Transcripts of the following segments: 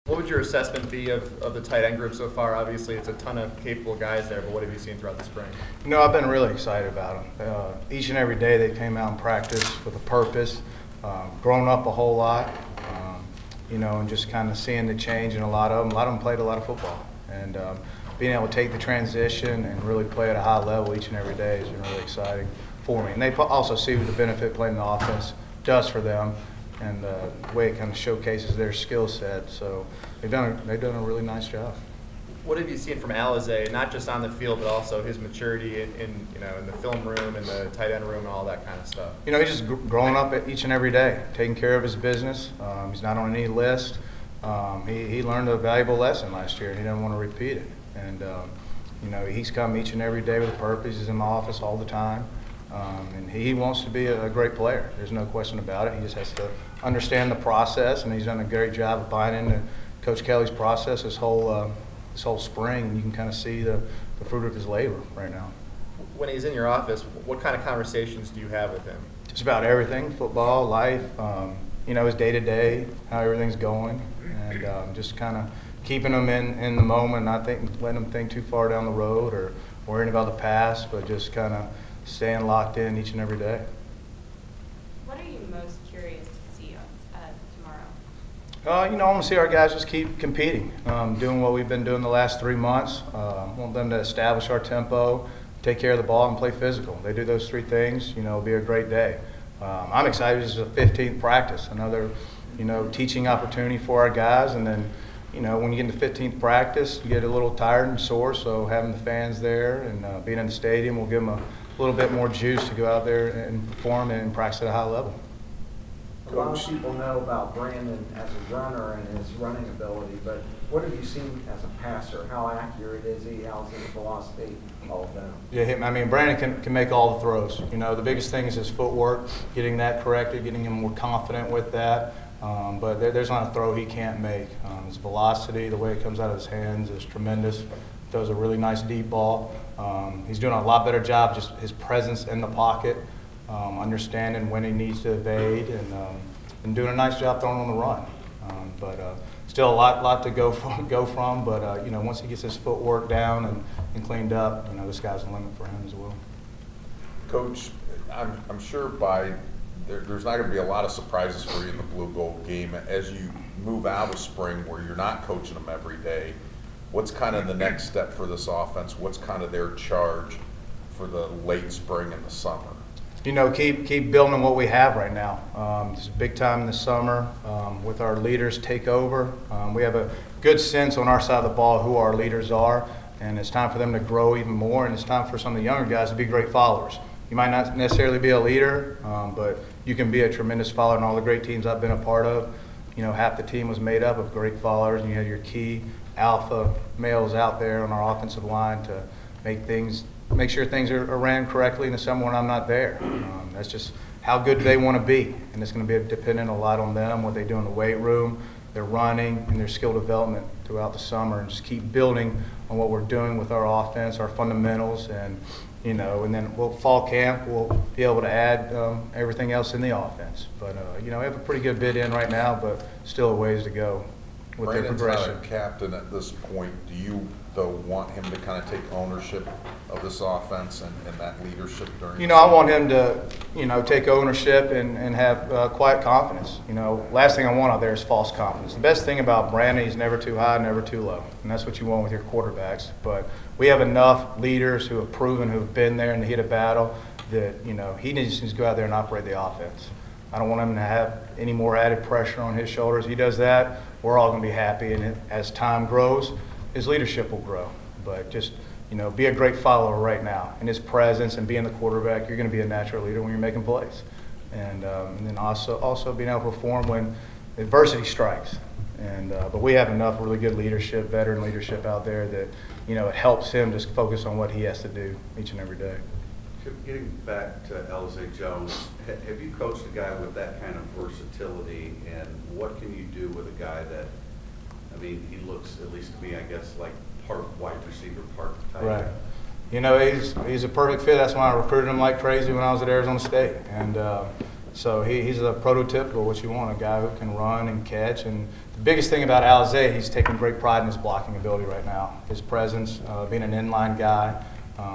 What would your assessment be of the tight end group so far? Obviously, it's a ton of capable guys there, but what have you seen throughout the spring? I've been really excited about them. Each and every day they came out and practiced with a purpose, grown up a whole lot, and just kind of seeing the change in a lot of them. A lot of them played a lot of football, and being able to take the transition and really play at a high level each and every day has been really exciting for me. And they also see what the benefit playing the offense does for them, and the way it kind of showcases their skill set. So they've done a really nice job. What have you seen from Alise, not just on the field, but also his maturity in the film room and the tight end room and all that kind of stuff? He's just growing up each and every day, taking care of his business. He's not on any list. He learned a valuable lesson last year, and he doesn't want to repeat it. And he's come each and every day with a purpose. He's in my office all the time. And he wants to be a great player. There's no question about it. He just has to understand the process, and he's done a great job of buying into Coach Kelly's process this whole spring. And you can kind of see the fruit of his labor right now. When he's in your office, what kind of conversations do you have with him? Just about everything: football, life, his day-to-day, how everything's going, and just kind of keeping him in the moment, not letting him think too far down the road or worrying about the past, but just kind of staying locked in each and every day. What are you most curious to see tomorrow? I want to see our guys just keep competing, doing what we've been doing the last 3 months. I want them to establish our tempo, take care of the ball, and play physical. They do those three things, it'll be a great day. I'm excited. This is a 15th practice, another, teaching opportunity for our guys. And then, when you get into 15th practice, you get a little tired and sore, so having the fans there and being in the stadium will give them a little bit more juice to go out there and perform and practice at a high level. A lot of people know about Brandon as a runner and his running ability, but what have you seen as a passer? How accurate is he? How's his velocity? All of that. Yeah, Brandon can make all the throws. The biggest thing is his footwork, getting that corrected, getting him more confident with that. But there's not a throw he can't make. His velocity, the way it comes out of his hands is tremendous. Throws a really nice deep ball. He's doing a lot better job just his presence in the pocket, understanding when he needs to evade, and doing a nice job throwing on the run. But still a lot to go from. But once he gets his footwork down and cleaned up, the sky's the limit for him as well. Coach, I'm sure there's not going to be a lot of surprises for you in the blue gold game as you move out of spring where you're not coaching them every day. What's kind of the next step for this offense? What's kind of their charge for the late spring and the summer? Keep building what we have right now. It's a big time in the summer with our leaders take over. We have a good sense on our side of the ball who our leaders are, and it's time for them to grow even more, and it's time for some of the younger guys to be great followers. You might not necessarily be a leader, but you can be a tremendous follower. In all the great teams I've been a part of, half the team was made up of great followers, and you had your key alpha males out there on our offensive line to make sure things are ran correctly in the summer when I'm not there. That's just how good they want to be, and it's going to be dependent a lot on them, what they do in the weight room, their running, and their skill development throughout the summer, and just keep building on what we're doing with our offense, our fundamentals, and then fall camp we'll be able to add everything else in the offense. But we have a pretty good bid in right now, but still a ways to go with their progression. Brandon's not a captain at this point. Do you, though, want him to kind of take ownership of this offense and that leadership during? I want him to, take ownership and have quiet confidence. Last thing I want out there is false confidence. The best thing about Brandon, he's never too high, never too low, and that's what you want with your quarterbacks. But we have enough leaders who have proven, who have been there in the heat of battle, that he needs to go out there and operate the offense. I don't want him to have any more added pressure on his shoulders. He does that, we're all going to be happy, and as time grows, his leadership will grow. But just be a great follower right now. In his presence and being the quarterback, you're going to be a natural leader when you're making plays. And then also being able to perform when adversity strikes. But we have enough really good leadership, veteran leadership out there that it helps him just focus on what he has to do each and every day. Getting back to Alise Jones, have you coached a guy with that kind of versatility, and what can you do with a guy that, he looks, at least to me, I guess, like part wide receiver, part tight end? Right. He's a perfect fit. That's why I recruited him like crazy when I was at Arizona State. And So he's a prototypical what you want, a guy who can run and catch. And the biggest thing about Alise, he's taking great pride in his blocking ability right now. His presence, being an inline guy,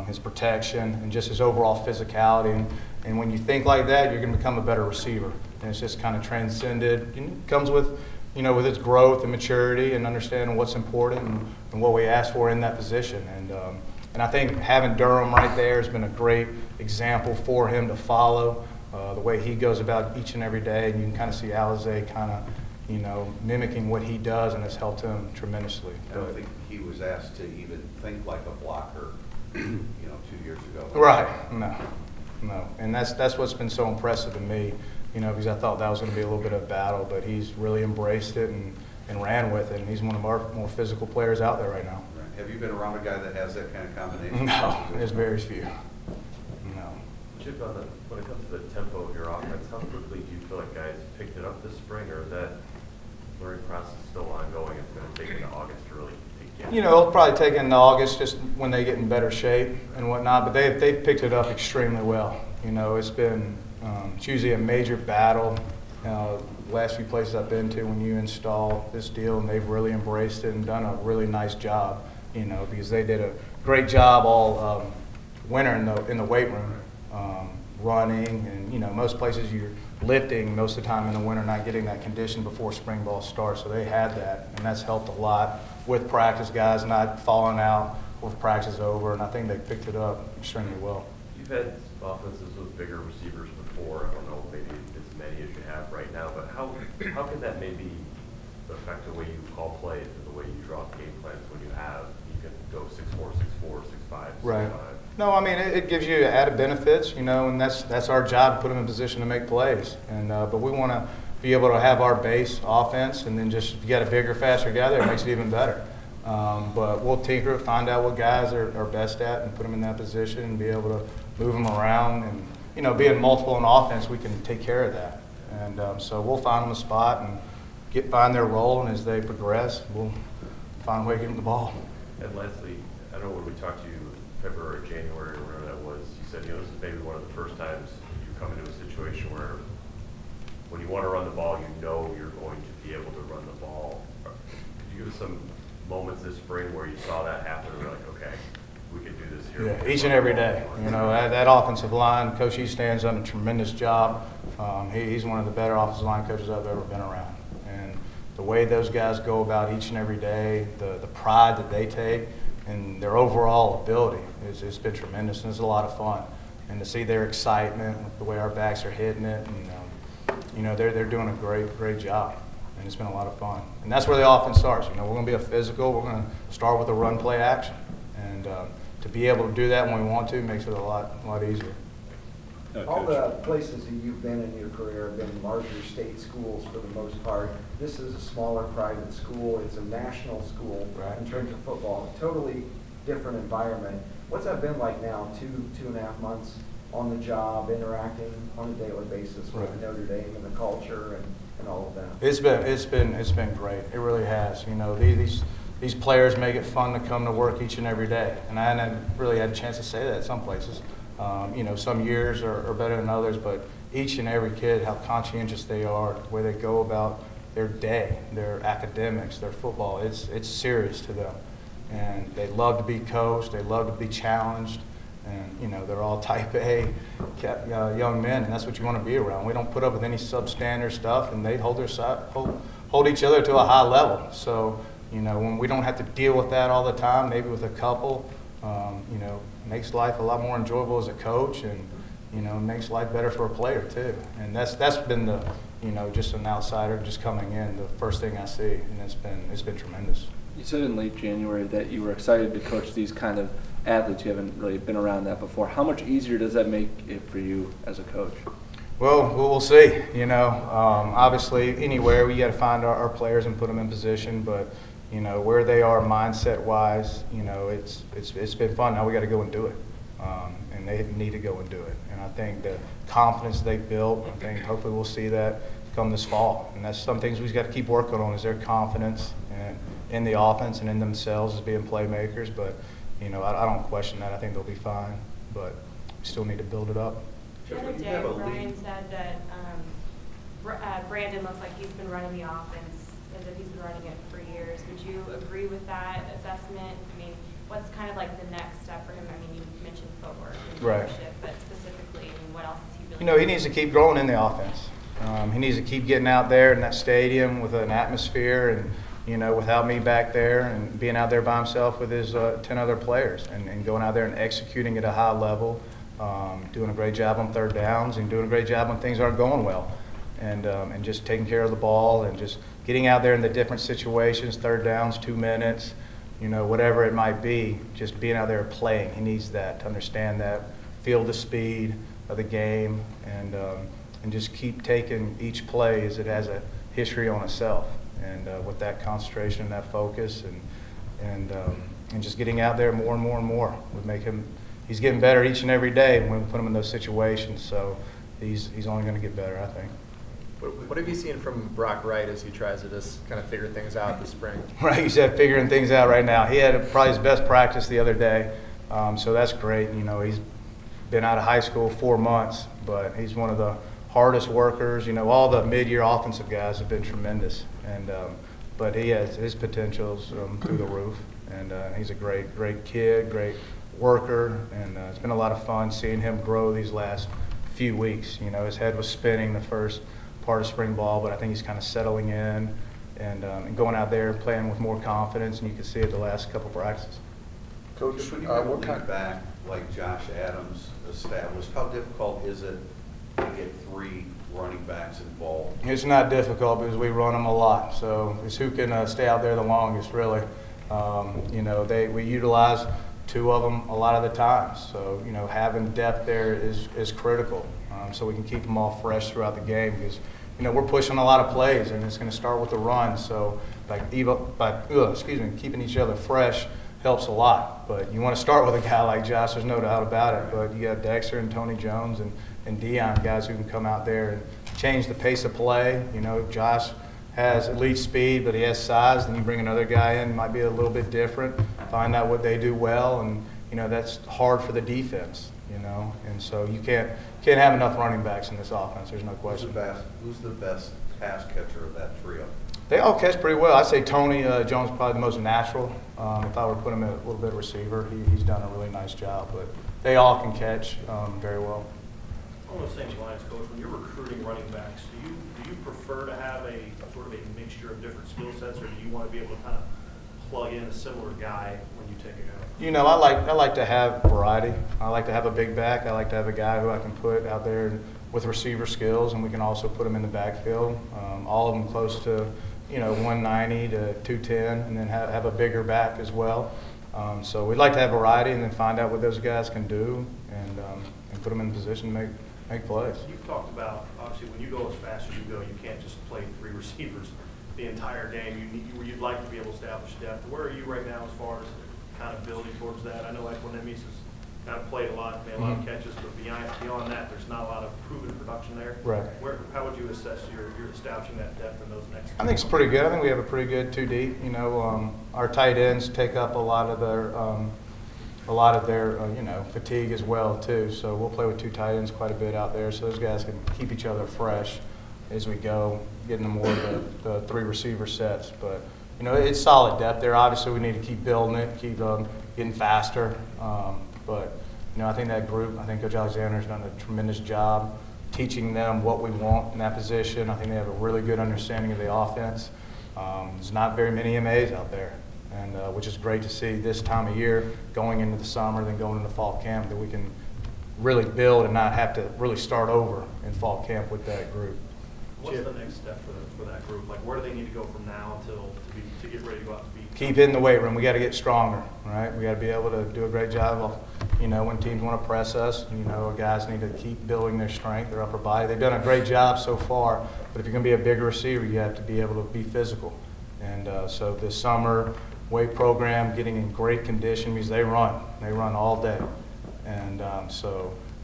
his protection, and just his overall physicality. And when you think like that, you're going to become a better receiver. And it's just kind of transcended. It comes with, with its growth and maturity and understanding what's important and what we ask for in that position. And I think having Durham right there has been a great example for him to follow. The way he goes about each and every day, and you can kind of see Alise kind of, mimicking what he does, and it's helped him tremendously. I don't think he was asked to even think like a blocker, 2 years ago. Right. No. And that's what's been so impressive to me, because I thought that was going to be a little bit of a battle, but he's really embraced it and ran with it, and he's one of our more physical players out there right now. Right. Have you been around a guy that has that kind of combination? No, there's very few. No. Chip, when it comes to the tempo of your offense, how quickly do you feel like guys picked it up this spring, or is that learning process still ongoing? It's going to take into August to really take you. It'll probably take into August just when they get in better shape and whatnot, but they've picked it up extremely well. It's been it's usually a major battle. Last few places I've been to when you install this deal, and they've really embraced it and done a really nice job, because they did a great job all winter in the weight room. Running, and most places you're lifting most of the time in the winter, not getting that condition before spring ball starts. So they had that, and that's helped a lot with practice, guys not falling out with practice over, and I think they picked it up extremely well. You've had offenses with bigger receivers before. I don't know maybe as many as you have right now, but how can that maybe affect the way you call plays and the way you draw game plans when you can go 6'4", 6'4", 6'5", Right. 6'5"? No, I mean it gives you added benefits, and that's our job to put them in position to make plays. And but we want to be able to have our base offense, and then just if you got a bigger, faster guy there, it makes it even better. But we'll tinker it, find out what guys are best at, and put them in that position, and be able to move them around. And being multiple in offense, we can take care of that. And so we'll find them a spot and find their role, and as they progress, we'll find a way to get them the ball. And lastly, I know when we talked to you February, January, or whatever that was, you said, this is maybe one of the first times you come into a situation where when you want to run the ball, you're going to be able to run the ball. Could you give us some moments this spring where you saw that happen and you're like, okay, we can do this here? Yeah, each and every day. That offensive line, Coach Eastand's done a tremendous job. He's one of the better offensive line coaches I've ever been around. And the way those guys go about each and every day, the pride that they take, and their overall ability, it's been tremendous, and it's a lot of fun. And to see their excitement, the way our backs are hitting it, and they're doing a great job, and it's been a lot of fun. And that's where the offense starts. We're going to be a physical. We're going to start with a run play action, and to be able to do that when we want to makes it a lot easier. All the places that you've been in your career have been larger state schools for the most part. This is a smaller private school. It's a national school in terms of football. A totally different environment. What's that been like now, 2.5 months on the job, interacting on a daily basis with Notre Dame and the culture and all of that? It's been great. It really has. These players make it fun to come to work each and every day. And I haven't really had a chance to say that at some places. Some years are better than others, but each and every kid, how conscientious they are, the way they go about their day, their academics, their football, it's serious to them. And they love to be coached, they love to be challenged, and they're all type A young men, and that's what you want to be around. We don't put up with any substandard stuff, and they hold each other to a high level. So, when we don't have to deal with that all the time, maybe with a couple, makes life a lot more enjoyable as a coach, and makes life better for a player too. And that's been the just an outsider just coming in, the first thing I see, and it's been tremendous. You said in late January that you were excited to coach these kind of athletes. You haven't really been around that before. How much easier does that make it for you as a coach? Well, we'll see. Obviously anywhere we got to find our players and put them in position, but where they are mindset-wise, it's been fun. Now we got to go and do it, and they need to go and do it. And I think the confidence they built, I think hopefully we'll see that come this fall. And that's some things we've got to keep working on, is their confidence and in the offense and in themselves as being playmakers. But I don't question that. I think they'll be fine, but we still need to build it up. The other day, Ryan said that Brandon looks like he's been running the offense as if he's been running it for years. Would you agree with that assessment? I mean, what's kind of like the next step for him? I mean, you mentioned footwork and leadership, but specifically, I mean, what else is he really he needs to keep growing in the offense. He needs to keep getting out there in that stadium with an atmosphere and, without me back there and being out there by himself with his 10 other players and going out there and executing at a high level, doing a great job on third downs and doing a great job when things aren't going well. And just taking care of the ball and just getting out there in the different situations, third downs, 2 minutes, whatever it might be, just being out there playing. He needs that to understand that, feel the speed of the game, and just keep taking each play as it has a history on itself. And with that concentration and that focus and just getting out there more and more and more would make him, he's getting better each and every day when we put him in those situations. So he's only going to get better, I think. What have you seen from Brock Wright as he tries to just kind of figure things out this spring? Right, he's figuring things out right now. He had probably his best practice the other day, so that's great. He's been out of high school 4 months, but he's one of the hardest workers. All the mid-year offensive guys have been tremendous, but he has his potentials through the roof, and he's a great kid, great worker, and it's been a lot of fun seeing him grow these last few weeks. His head was spinning the first part of spring ball, but I think he's kind of settling in and going out there playing with more confidence, and you can see it the last couple practices. Coach, when you have a lead back like Josh Adams established, how difficult is it to get 3 running backs involved? It's not difficult because we run them a lot, so it's who can stay out there the longest, really. We utilize 2 of them a lot of the time, so having depth there is critical, so we can keep them all fresh throughout the game because we're pushing a lot of plays and it's going to start with the run. So keeping each other fresh helps a lot. But you want to start with a guy like Josh, there's no doubt about it. But you got Dexter and Tony Jones and Dion, guys who can come out there and change the pace of play. Josh has elite speed, but he has size. Then you bring another guy in, might be a little bit different, find out what they do well, and that's hard for the defense. And so you can't have enough running backs in this offense. There's no question. Who's the best pass catcher of that trio? They all catch pretty well. I'd say Tony Jones is probably the most natural. If I were to put him at a little bit of receiver, he's done a really nice job. But they all can catch very well. On the same lines, Coach, when you're recruiting running backs, do you prefer to have a sort of a mixture of different skill sets, or do you want to be able to kind of plug in a similar guy when you take a guy? I like to have variety. I like to have a big back. I like to have a guy who I can put out there with receiver skills, and we can also put him in the backfield. All of them close to 190 to 210, and then have a bigger back as well. So we'd like to have variety, and then find out what those guys can do, and put them in position to make plays. You've talked about, obviously, when you go as fast as you go, you can't just play 3 receivers the entire game. You'd like to be able to establish depth. Where are you right now as far as kind of building towards that? I know Equanimeous has kind of played a lot, made a lot of catches, but beyond that, there's not a lot of proven production there. Right. How would you assess your establishing that depth in those next? I think it's pretty good. I think we have a pretty good 2 deep. Our tight ends take up a lot of their fatigue as well too. So we'll play with 2 tight ends quite a bit out there, so those guys can keep each other fresh as we go, getting them more of the 3 receiver sets. But it's solid depth there. Obviously, we need to keep building it, keep getting faster. But I think that group, I think Coach Alexander has done a tremendous job teaching them what we want in that position. I think they have a really good understanding of the offense. There's not very many MAs out there, and which is great to see this time of year, going into the summer, then going into fall camp, that we can really build and not have to really start over in fall camp with that group. What's the next step for that group? Like, where do they need to go from now until to get ready to go out to beat? Keep hitting the weight room. We got to get stronger, right? We got to be able to do a great job of, when teams want to press us, our guys need to keep building their strength, their upper body. They've done a great job so far, but if you're going to be a bigger receiver, you have to be able to be physical. And so this summer weight program, getting in great condition, means they run all day. And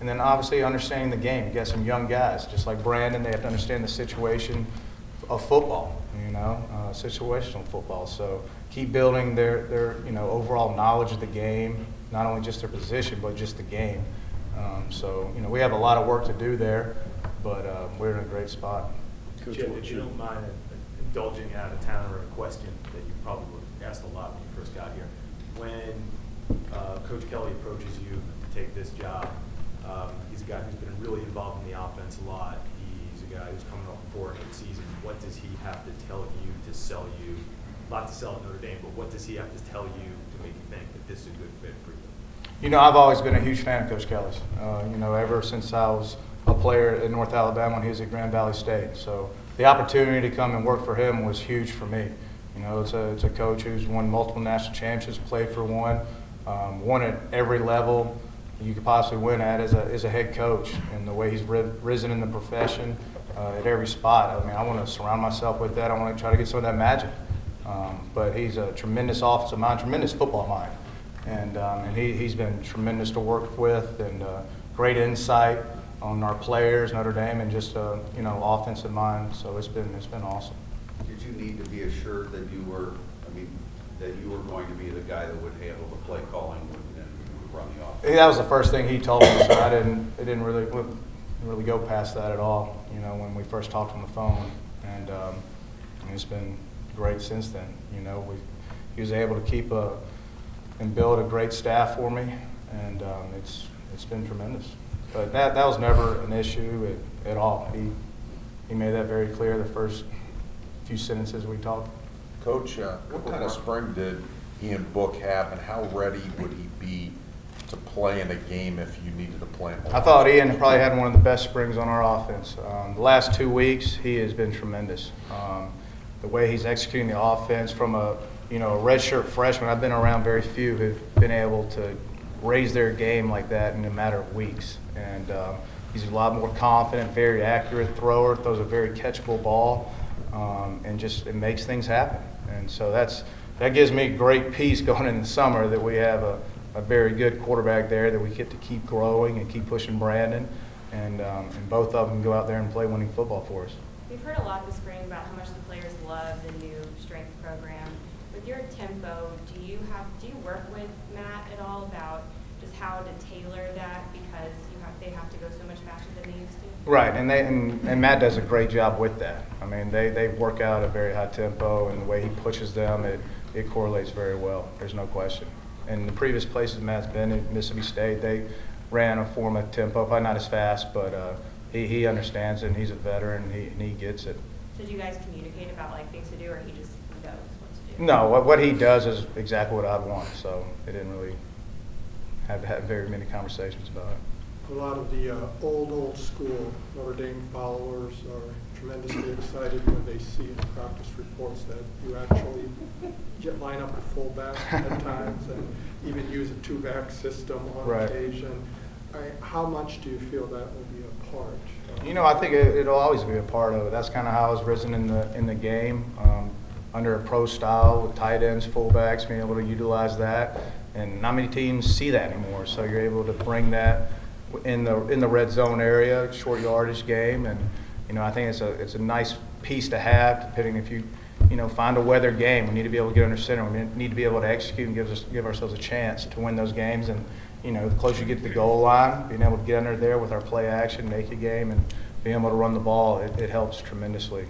and then obviously understanding the game. You got some young guys, just like Brandon, they have to understand the situation of football, situational football. So keep building their overall knowledge of the game, not only just their position, but just the game. So, we have a lot of work to do there, but we're in a great spot. Jim, if you don't mind indulging out of town or a question that you probably were asked a lot when you first got here. When Coach Kelly approaches you to take this job, he's a guy who's been really involved in the offense a lot. He's a guy who's coming off a 4-hit season. What does he have to tell you to sell you? Not to sell at Notre Dame, but what does he have to tell you to make you think that this is a good fit for you? I've always been a huge fan of Coach Kelly's. Ever since I was a player in North Alabama when he was at Grand Valley State. So the opportunity to come and work for him was huge for me. It's a coach who's won multiple national championships, played for one, won at every level you could possibly win at as a head coach, and the way he's risen in the profession at every spot. I want to surround myself with that. I want to try to get some of that magic. But he's a tremendous offensive mind, tremendous football mind, and he's been tremendous to work with, and great insight on our players, Notre Dame, and just offensive mind. So it's been awesome. Did you need to be assured that you were going to be the guy that would handle the play calling and run the offense? That was the first thing he told me. So it didn't really go past that at all. When we first talked on the phone, and it's been great since then. He was able to keep and build a great staff for me, and it's been tremendous. But that was never an issue at all. He made that very clear the first few sentences we talked. Coach, what kind of spring did Ian Book have, and how ready would he be to play in a game if you needed to play him? I thought Ian probably had one of the best springs on our offense. The last 2 weeks, he has been tremendous. The way he's executing the offense from a redshirt freshman, I've been around very few who've been able to raise their game like that in a matter of weeks. And he's a lot more confident, very accurate thrower, throws a very catchable ball, and just it makes things happen. And so that gives me great peace going in the summer that we have a very good quarterback there that we get to keep growing and keep pushing Brandon, and both of them go out there and play winning football for us. We've heard a lot this spring about how much the players love the new strength program. With your tempo, do you work with Matt at all about just how to tailor that, because they have to go so much faster than they used to? Right, and Matt does a great job with that. They work out at a very high tempo, and the way he pushes them, it correlates very well. There's no question. And the previous places Matt's been at Mississippi State, they ran a form of tempo, probably not as fast, but he understands it, and he's a veteran, and he gets it. So do you guys communicate about things to do, or he just knows what to do? No, what he does is exactly what I'd want, so it didn't really have very many conversations about it. A lot of the old school Notre Dame followers are tremendously excited when they see in practice reports that you actually line up a fullback at times and even use a two-back system on occasion. How much do you feel that will be a part? I think it'll always be a part of it. That's kind of how it's risen in the game, under a pro style with tight ends, fullbacks, being able to utilize that. And not many teams see that anymore, so you're able to bring that in the red zone area, short yardage game, and I think it's a nice piece to have. Depending if you find a weather game, we need to be able to get under center. We need to be able to execute and give ourselves a chance to win those games. And the closer you get to the goal line, being able to get under there with our play action, make a game, and being able to run the ball, it helps tremendously.